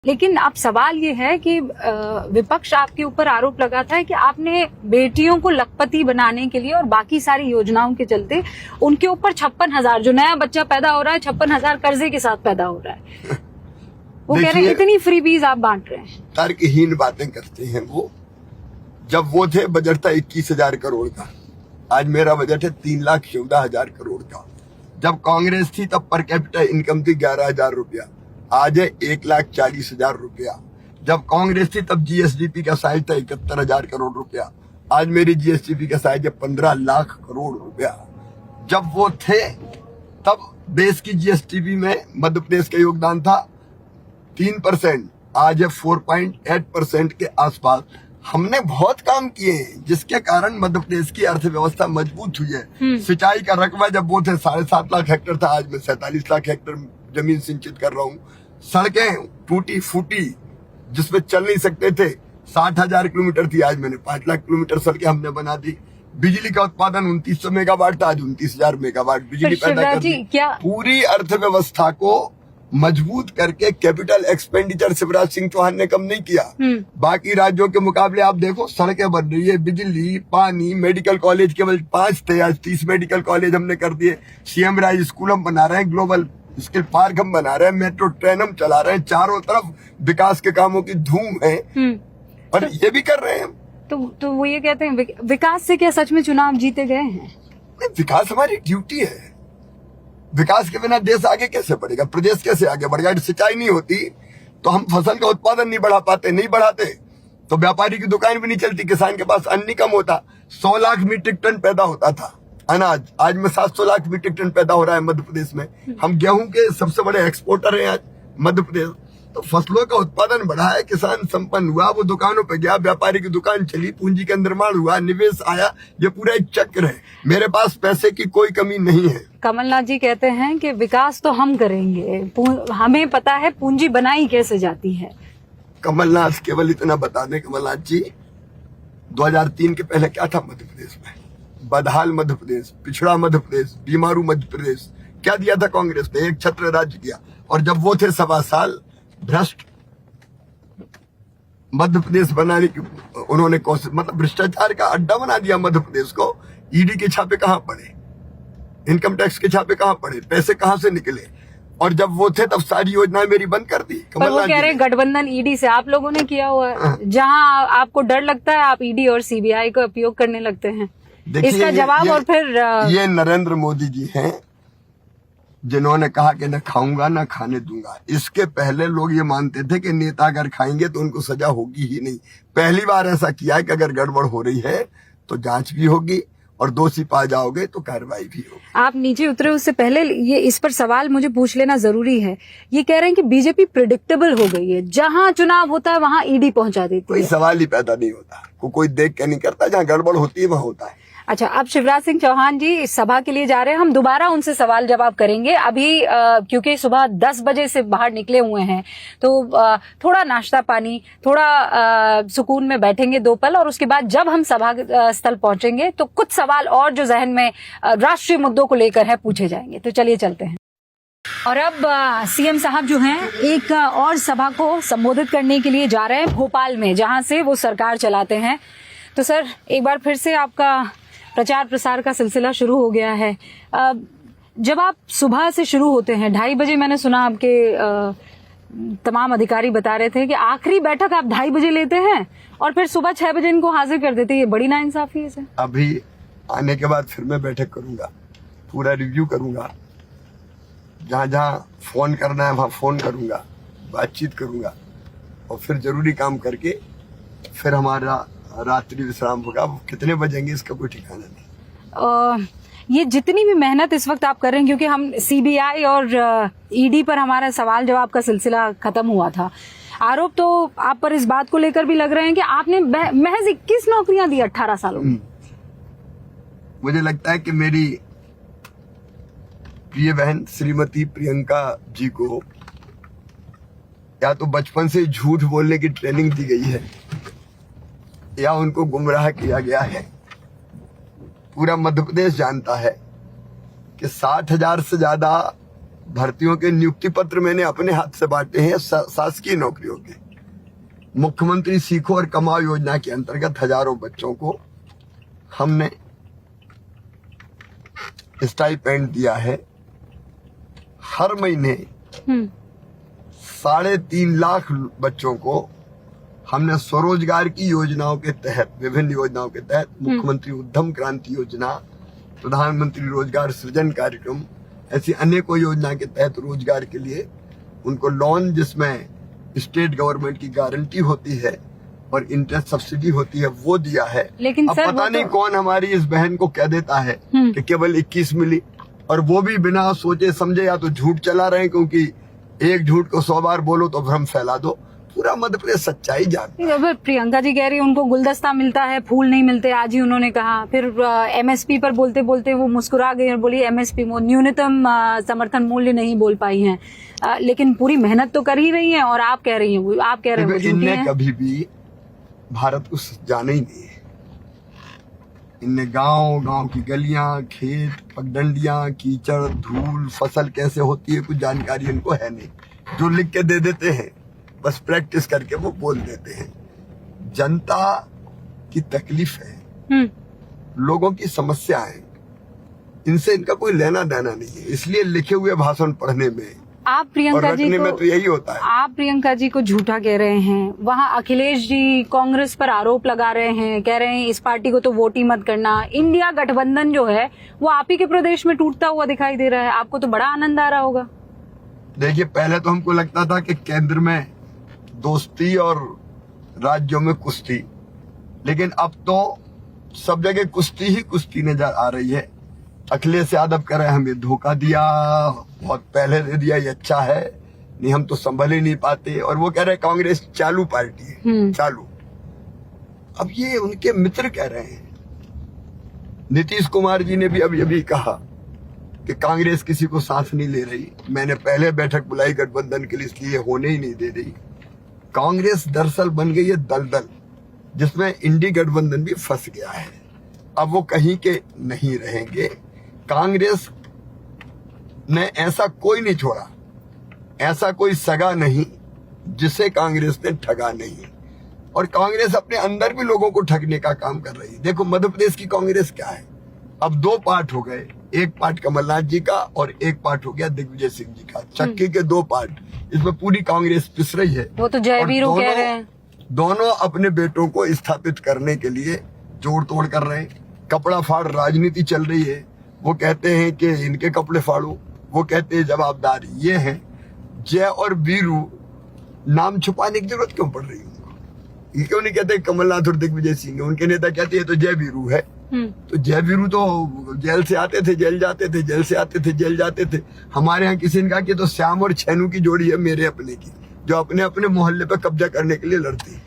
लेकिन अब सवाल ये है कि विपक्ष आपके ऊपर आरोप लगाता है कि आपने बेटियों को लखपति बनाने के लिए और बाकी सारी योजनाओं के चलते उनके ऊपर 56,000 जो नया बच्चा पैदा हो रहा है 56,000 कर्जे के साथ पैदा हो रहा है। वो कह रहे हैं इतनी फ्रीबीज आप बांट रहे हैं। तर्कहीन बातें करते हैं वो। जब वो थे बजट था 21,000 करोड़ का, आज मेरा बजट है 3,14,000 करोड़ का। जब कांग्रेस थी तब पर कैपिटा इनकम थी 11,000 रुपया, आज है 1,40,000 रुपया। जब कांग्रेस थी तब जीएसडीपी का साइज था 71,000 करोड़ रुपया, आज मेरी जीएसडीपी का साइज है 15 लाख करोड़ रुपया। जब वो थे तब देश की जीएसडीपी में मध्य प्रदेश का योगदान था 3%, आज है 4.8% के आसपास। हमने बहुत काम किए हैं जिसके कारण मध्य प्रदेश की अर्थव्यवस्था मजबूत हुई है। सिंचाई का रकबा जब वो थे 7.5 लाख हेक्टेयर था, आज मैं 47 लाख हेक्टेयर जमीन सिंचित कर रहा हूँ। सड़कें टूटी फूटी जिसमें चल नहीं सकते थे 60,000 किलोमीटर थी, आज मैंने 5 लाख किलोमीटर सड़कें हमने बना दी। बिजली का उत्पादन 2,900 मेगावाट था, आज 29,000 मेगावाट बिजली पैदा कर दी। पूरी अर्थव्यवस्था को मजबूत करके कैपिटल एक्सपेंडिचर शिवराज सिंह चौहान ने कम नहीं किया। बाकी राज्यों के मुकाबले आप देखो सड़कें बन रही है, बिजली, पानी, मेडिकल कॉलेज केवल 5 थे, आज 30 मेडिकल कॉलेज हमने कर दिए। सीएम राज स्कूल हम बना रहे हैं, ग्लोबल स्किल पार्क हम बना रहे हैं, मेट्रो ट्रेन हम चला रहे हैं, चारों तरफ विकास के कामों की धूम है। और ये भी कर रहे हैं। तो वो ये कहते हैं विकास से क्या सच में चुनाव जीते गए हैं? विकास हमारी ड्यूटी है। विकास के बिना देश आगे कैसे बढ़ेगा, प्रदेश कैसे आगे बढ़ेगा? सिंचाई नहीं होती तो हम फसल का उत्पादन नहीं बढ़ा पाते, नहीं बढ़ाते तो व्यापारी की दुकान भी नहीं चलती, किसान के पास अन्न कम होता। 100 लाख मीट्रिक टन पैदा होता था अनाज, आज में 700 लाख मीट्रिक टन पैदा हो रहा है मध्य प्रदेश में। हम गेहूं के सबसे बड़े एक्सपोर्टर हैं आज मध्य प्रदेश। तो फसलों का उत्पादन बढ़ा है, किसान संपन्न हुआ, वो दुकानों पे गया, व्यापारी की दुकान चली, पूंजी का निर्माण हुआ, निवेश आया। ये पूरा एक चक्र है। मेरे पास पैसे की कोई कमी नहीं है। कमलनाथ जी कहते हैं कि विकास तो हम करेंगे, हमें पता है पूंजी बनाई कैसे जाती है। कमलनाथ केवल इतना बता दें, कमलनाथ जी 2003 के पहले क्या था मध्य प्रदेश में? बदहाल मध्य प्रदेश, पिछड़ा मध्य प्रदेश, बीमारू मध्य प्रदेश। क्या दिया था कांग्रेस ने? एक छत्र राज्य किया। और जब वो थे 1.25 साल भ्रष्ट मध्य प्रदेश बनाने की उन्होंने कोशिश, मतलब भ्रष्टाचार का अड्डा बना दिया मध्य प्रदेश को। ईडी के छापे कहां पड़े, इनकम टैक्स के छापे कहां पड़े, पैसे कहां से निकले? और जब वो थे तब सारी योजनाएं मेरी बंद कर दी। पर वो कह रहे गठबंधन ईडी से आप लोगों ने किया हुआ है। जहां आपको डर लगता है आप ईडी और सीबीआई का उपयोग करने लगते हैं। इसका जवाब और फिर ये नरेंद्र मोदी जी हैं जिन्होंने कहा कि न खाऊंगा न खाने दूंगा। इसके पहले लोग ये मानते थे कि नेता अगर खाएंगे तो उनको सजा होगी ही नहीं। पहली बार ऐसा किया है कि अगर गड़बड़ हो रही है तो जांच भी होगी और दोषी पा जाओगे तो कार्रवाई भी होगी। आप नीचे उतरे उससे पहले ये इस पर सवाल मुझे पूछ लेना जरूरी है। ये कह रहे हैं कि बीजेपी प्रेडिक्टेबल हो गई है, जहां चुनाव होता है वहां ईडी पहुंचा देती है। कोई सवाल ही पैदा नहीं होता, कोई देख के नहीं करता, जहाँ गड़बड़ होती है वहां होता है। अच्छा, अब शिवराज सिंह चौहान जी इस सभा के लिए जा रहे हैं, हम दोबारा उनसे सवाल जवाब करेंगे। अभी क्योंकि सुबह 10 बजे से बाहर निकले हुए हैं तो थोड़ा नाश्ता पानी, थोड़ा सुकून में बैठेंगे 2 पल, और उसके बाद जब हम सभा स्थल पहुंचेंगे तो कुछ सवाल और जो जहन में राष्ट्रीय मुद्दों को लेकर है पूछे जाएंगे। तो चलिए चलते हैं। और अब सीएम साहब जो हैं एक और सभा को संबोधित करने के लिए जा रहे हैं भोपाल में, जहां से वो सरकार चलाते हैं। तो सर, एक बार फिर से आपका प्रचार प्रसार का सिलसिला शुरू हो गया है। जब आप सुबह से शुरू होते हैं 2:30 बजे, मैंने सुना आपके तमाम अधिकारी बता रहे थे कि आखिरी बैठक आप 2:30 बजे लेते हैं और फिर सुबह 6 बजे इनको हाजिर कर देते हैं। ये बड़ी नाइंसाफी है सर। अभी आने के बाद फिर मैं बैठक करूंगा, पूरा रिव्यू करूंगा, जहां जहां फोन करना है वहां फोन करूंगा, बातचीत करूंगा और फिर जरूरी काम करके फिर हमारा रात्रि विश्राम होगा। कितने बजेंगे इसका कोई ठिकाना नहीं। ये जितनी भी मेहनत इस वक्त आप कर रहे हैं, क्योंकि हम सीबीआई और ईडी पर हमारा सवाल जवाब का सिलसिला खत्म हुआ था, आरोप तो आप पर इस बात को लेकर भी लग रहे हैं कि आपने महज 21 नौकरियां दी 18 सालों में। मुझे लगता है कि मेरी प्रिय बहन श्रीमती प्रियंका जी को या तो बचपन से झूठ बोलने की ट्रेनिंग दी गई है या उनको गुमराह किया गया है। पूरा मध्य प्रदेश जानता है कि 60,000 से ज्यादा भर्तियों के नियुक्ति पत्र मैंने अपने हाथ से बांटे हैं शासकीय नौकरियों के। मुख्यमंत्री सीखो और कमाओ योजना के अंतर्गत हजारों बच्चों को हमने स्टाइपेंड दिया है। हर महीने 3.5 लाख बच्चों को हमने स्वरोजगार की योजनाओं के तहत, विभिन्न योजनाओं के तहत, मुख्यमंत्री उद्यम क्रांति योजना, प्रधानमंत्री रोजगार सृजन कार्यक्रम, ऐसी अनेकों योजना के तहत रोजगार के लिए उनको लोन, जिसमें स्टेट गवर्नमेंट की गारंटी होती है और इंटरेस्ट सब्सिडी होती है, वो दिया है। लेकिन अब सर, पता नहीं कौन हमारी इस बहन को कह देता है कि केवल 21 मिली, और वो भी बिना सोचे समझे या तो झूठ चला रहे हैं, क्योंकि एक झूठ को 100 बार बोलो तो भ्रम फैला दो। पूरा मध्य प्रदेश सच्चाई जानता है। प्रियंका जी कह रही है उनको गुलदस्ता मिलता है, फूल नहीं मिलते, आज ही उन्होंने कहा। फिर एमएसपी पर बोलते बोलते वो मुस्कुरा गई और बोली एमएसपी न्यूनतम समर्थन मूल्य नहीं बोल पाई हैं, लेकिन पूरी मेहनत तो कर ही रही हैं। और आप कह रही हैं, आप कह रहे हैं इनने कभी भी भारत को जाना ही नहीं है। इनने गांव की गलियां, खेत, पगडंडियां, कीचड़, धूल, फसल कैसे होती है कुछ जानकारी इनको है नहीं। जो लिख के दे देते हैं, बस प्रैक्टिस करके वो बोल देते हैं। जनता की तकलीफ है, लोगों की समस्या है, इनसे इनका कोई लेना देना नहीं है। इसलिए लिखे हुए भाषण पढ़ने में आप प्रियंका जी को, में तो यही होता है। आप प्रियंका जी को झूठा कह रहे हैं, वहाँ अखिलेश जी कांग्रेस पर आरोप लगा रहे हैं, कह रहे हैं इस पार्टी को तो वोट ही मत करना। इंडिया गठबंधन जो है वो आप ही के प्रदेश में टूटता हुआ दिखाई दे रहा है, आपको तो बड़ा आनंद आ रहा होगा। देखिए, पहले तो हमको लगता था कि केंद्र में दोस्ती और राज्यों में कुश्ती, लेकिन अब तो सब जगह कुश्ती ही कुश्ती नजर आ रही है। अखिलेश यादव कह रहे हैं हमें धोखा दिया, बहुत पहले दे दिया, ये अच्छा है, नहीं हम तो संभल ही नहीं पाते। और वो कह रहे हैं कांग्रेस चालू पार्टी है, चालू। अब ये उनके मित्र कह रहे हैं। नीतीश कुमार जी ने भी अभी कहा कि कांग्रेस किसी को साथ नहीं ले रही, मैंने पहले बैठक बुलाई गठबंधन के लिए, इसलिए होने ही नहीं दे रही। कांग्रेस दरअसल बन गई है दलदल, जिसमें इंडी गठबंधन भी फंस गया है। अब वो कहीं के नहीं रहेंगे। कांग्रेस ने ऐसा कोई नहीं छोड़ा, ऐसा कोई सगा नहीं जिसे कांग्रेस ने ठगा नहीं। और कांग्रेस अपने अंदर भी लोगों को ठगने का काम कर रही है। देखो मध्य प्रदेश की कांग्रेस क्या है, अब 2 पार्ट हो गए, एक पार्ट कमलनाथ जी का और एक पार्ट हो गया दिग्विजय सिंह जी का। चक्की के 2 पार्ट, इसमें पूरी कांग्रेस पिस रही है। वो तो जयवीरू कह रहे हैं। दोनों अपने बेटों को स्थापित करने के लिए जोड़ तोड़ कर रहे हैं। कपड़ा फाड़ राजनीति चल रही है। वो कहते हैं कि इनके कपड़े फाड़ो, वो कहते हैं जवाबदार ये है। जय और वीरू नाम छुपाने की जरूरत क्यों पड़ रही है उनको? ये क्यों नहीं कहते कमलनाथ और दिग्विजय सिंह? उनके नेता कहते हैं तो जय वीरू है। तो जय वीरू तो जेल से आते थे, जेल जाते थे, जेल से आते थे, जेल जाते थे। हमारे यहाँ किसी ने कहा कि तो श्याम और छैनू की जोड़ी है मेरे अपने की, जो अपने अपने मोहल्ले पे कब्जा करने के लिए लड़ती है।